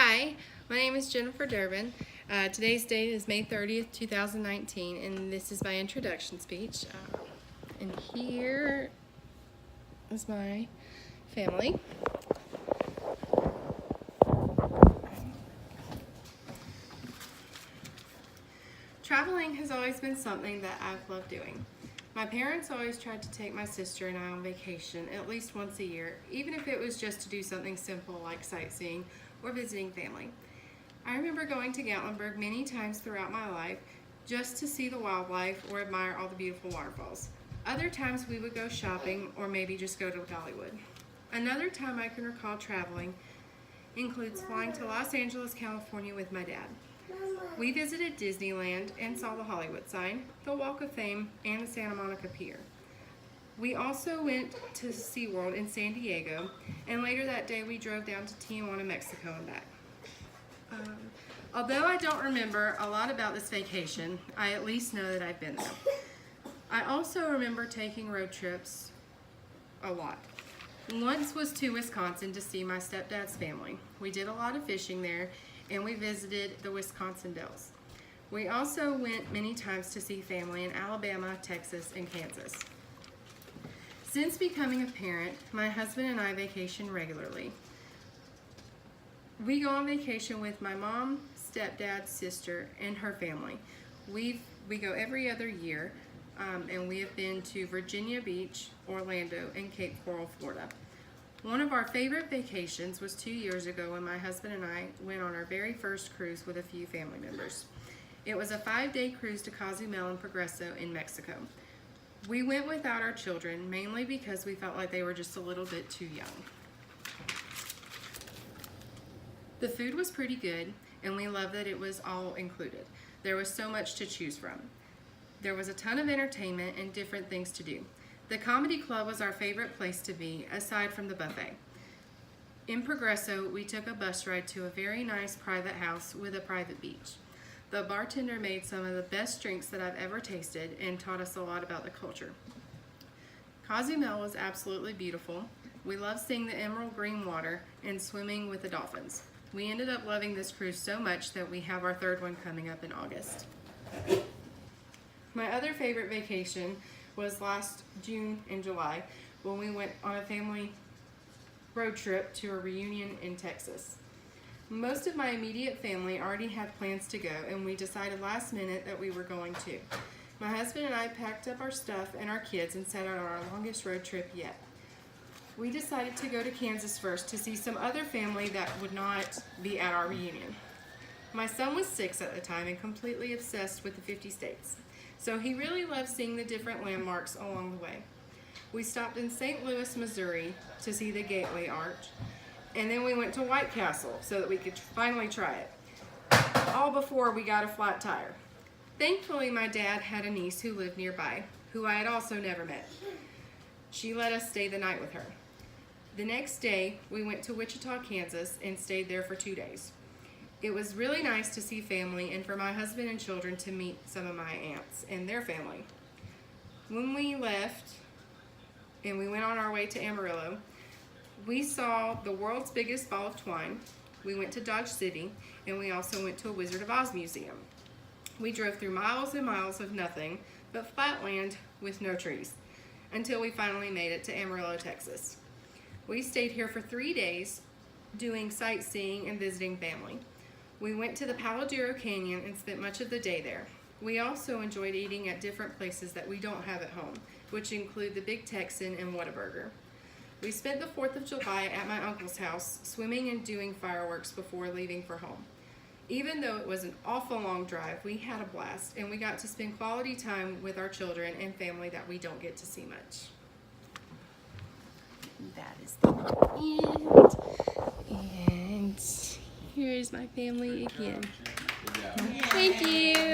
Hi, my name is Jennifer Durbin. Today's date is May 30th, 2019, and this is my introduction speech. And here is my family. Traveling has always been something that I've loved doing. My parents always tried to take my sister and I on vacation at least once a year, even if it was just to do something simple like sightseeing or visiting family. I remember going to Gatlinburg many times throughout my life just to see the wildlife or admire all the beautiful waterfalls. Other times we would go shopping or maybe just go to Dollywood. Another time I can recall traveling includes flying to Los Angeles, California with my dad. We visited Disneyland and saw the Hollywood sign, the Walk of Fame, and the Santa Monica Pier. We also went to SeaWorld in San Diego, and later that day we drove down to Tijuana, Mexico and back. Although I don't remember a lot about this vacation, I at least know that I've been there. I also remember taking road trips a lot. Once was to Wisconsin to see my stepdad's family. We did a lot of fishing there, and we visited the Wisconsin Dells. We also went many times to see family in Alabama, Texas, and Kansas. Since becoming a parent, my husband and I vacation regularly. We go on vacation with my mom, stepdad, sister, and her family. We go every other year, and we have been to Virginia Beach, Orlando, and Cape Coral, Florida. One of our favorite vacations was 2 years ago when my husband and I went on our very first cruise with a few family members. It was a 5-day cruise to Cozumel and Progreso in Mexico. We went without our children, mainly because we felt like they were just a little bit too young. The food was pretty good, and we loved that it was all included. There was so much to choose from. There was a ton of entertainment and different things to do. The comedy club was our favorite place to be, aside from the buffet. In Progreso, we took a bus ride to a very nice private house with a private beach. The bartender made some of the best drinks that I've ever tasted and taught us a lot about the culture. Cozumel was absolutely beautiful. We loved seeing the emerald green water and swimming with the dolphins. We ended up loving this cruise so much that we have our third one coming up in August. My other favorite vacation was last June and July when we went on a family road trip to a reunion in Texas. Most of my immediate family already had plans to go, and we decided last minute that we were going to. My husband and I packed up our stuff and our kids and set out on our longest road trip yet. We decided to go to Kansas first to see some other family that would not be at our reunion. My son was 6 at the time and completely obsessed with the 50 states. So he really loved seeing the different landmarks along the way. We stopped in St. Louis, Missouri to see the Gateway Arch, and then we went to White Castle so that we could finally try it, all before we got a flat tire. Thankfully, my dad had a niece who lived nearby, who I had also never met. She let us stay the night with her. The next day, we went to Wichita, Kansas, and stayed there for 2 days. It was really nice to see family and for my husband and children to meet some of my aunts and their family. When we left and we went on our way to Amarillo, we saw the world's biggest ball of twine. We went to Dodge City, and we also went to a Wizard of Oz museum. We drove through miles and miles of nothing but flat land with no trees until we finally made it to Amarillo, Texas. We stayed here for 3 days doing sightseeing and visiting family. We went to the Palo Duro Canyon and spent much of the day there. We also enjoyed eating at different places that we don't have at home, which include the Big Texan and Whataburger. We spent the 4th of July at my uncle's house, swimming and doing fireworks before leaving for home. Even though it was an awful long drive, we had a blast, and we got to spend quality time with our children and family that we don't get to see much. That is the end. And here's my family again. Thank you.